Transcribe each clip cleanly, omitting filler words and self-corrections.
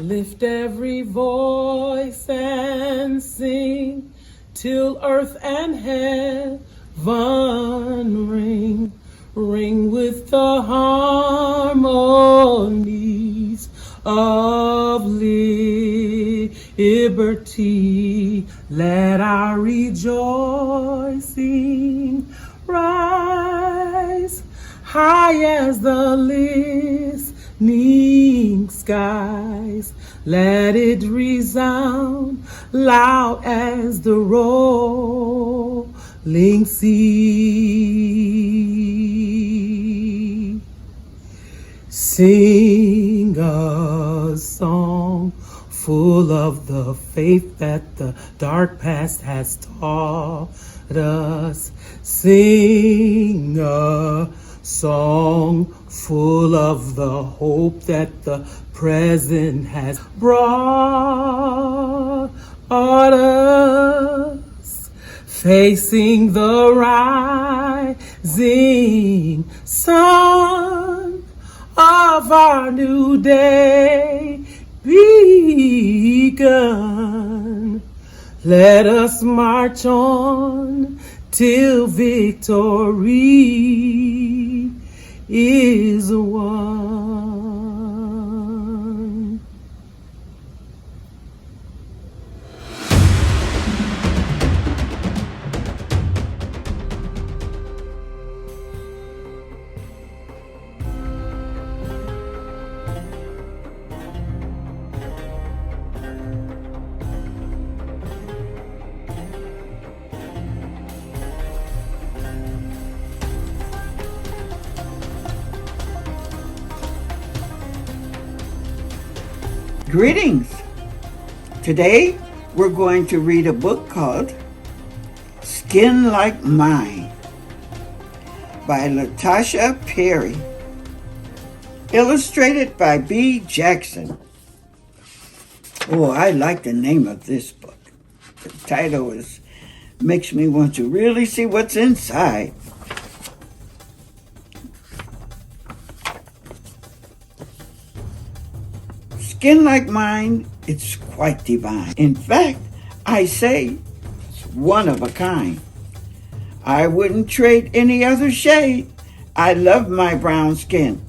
Lift every voice and sing till earth and heaven ring. Ring with the harmonies of liberty. Let our rejoicing rise high as the listening skies. Let it resound loud as the rolling sea. Sing a song full of the faith that the dark past has taught us. Sing a song full of the hope that the present has brought us. Facing the rising sun of our new day begun. Let us march on till victory is won. Greetings! Today we're going to read a book called Skin Like Mine by Latashia Perry, illustrated by B. Jackson. Oh, I like the name of this book. The title makes me want to really see what's inside. Skin like mine, it's quite divine. In fact, I say it's one of a kind. I wouldn't trade any other shade. I love my brown skin.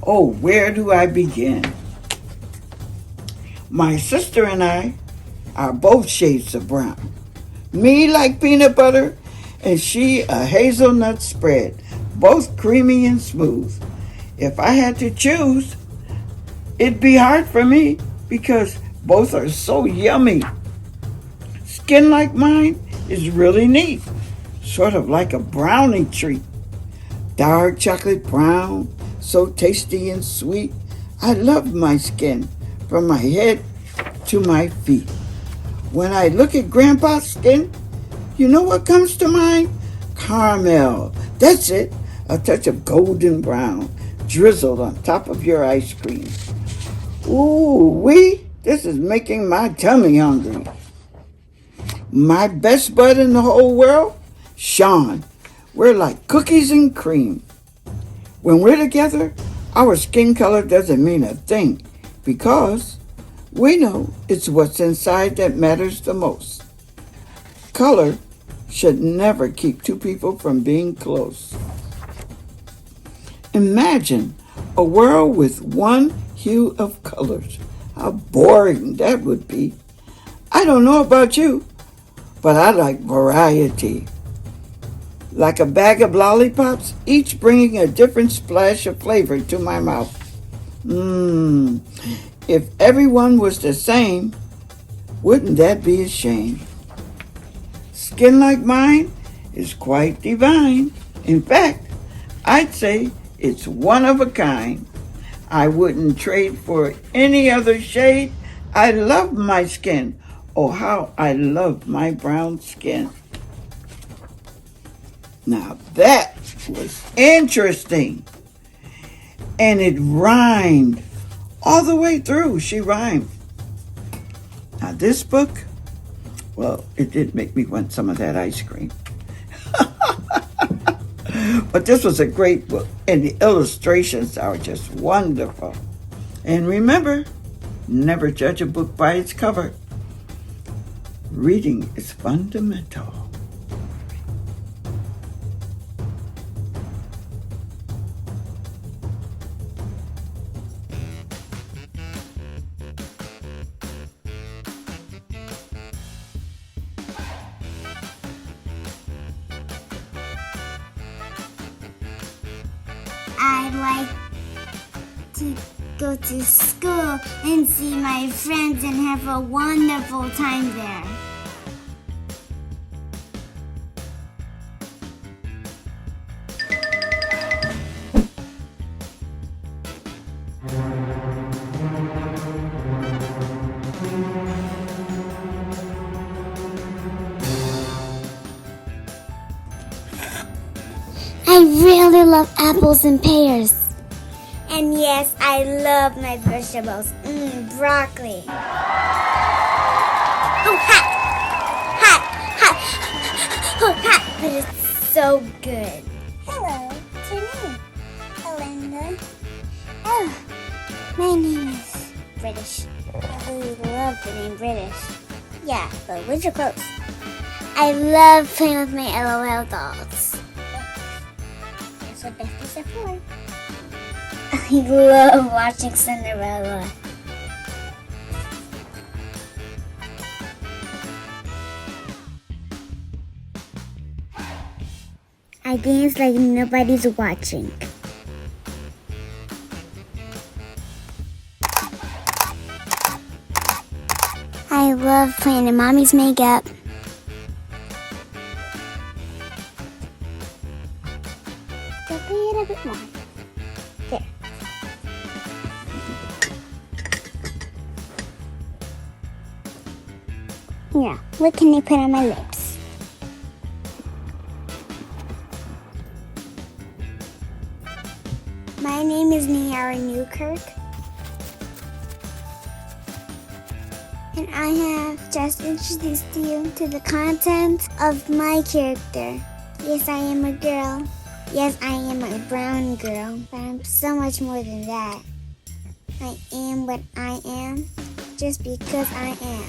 Oh, where do I begin? My sister and I are both shades of brown. Me like peanut butter, and she a hazelnut spread, both creamy and smooth. If I had to choose, it'd be hard for me because both are so yummy. Skin like mine is really neat, sort of like a brownie treat. Dark chocolate brown, so tasty and sweet. I love my skin from my head to my feet. When I look at Grandpa's skin, you know what comes to mind? Caramel. That's it. A touch of golden brown drizzled on top of your ice cream. Ooh-wee, this is making my tummy hungry. My best bud in the whole world, Sean. We're like cookies and cream. When we're together, our skin color doesn't mean a thing because we know it's what's inside that matters the most. Color should never keep two people from being close. Imagine a world with one hue of colors. How boring that would be. I don't know about you, but I like variety. Like a bag of lollipops, each bringing a different splash of flavor to my mouth. If everyone was the same, wouldn't that be a shame? Skin like mine is quite divine. In fact, I'd say it's one of a kind. I wouldn't trade for any other shade. I love my skin. Oh, how I love my brown skin. Now that was interesting. And it rhymed. All the way through, she rhymed. Now this book, well, it did make me want some of that ice cream. But this was a great book, and the illustrations are just wonderful. And remember, Never judge a book by its cover. Reading is fundamental. I'd like to go to school and see my friends and have a wonderful time there. I really love apples and pears. And yes, I love my vegetables. Broccoli. Oh, hot! Hot! Hot! Oh, hot! But it's so good. Hello, what's your name? Belinda. Oh, my name is British. I really love the name British. Yeah, but which are close. I love playing with my LOL dolls. That's what besties are for. I love watching Cinderella. I dance like nobody's watching. I love playing in Mommy's makeup. Just a little bit more. There. Yeah, what can I put on my lips? My name is Niara Newkirk. And I have just introduced you to the content of my character. Yes, I am a girl. Yes, I am a brown girl. But I'm so much more than that. I am what I am just because I am.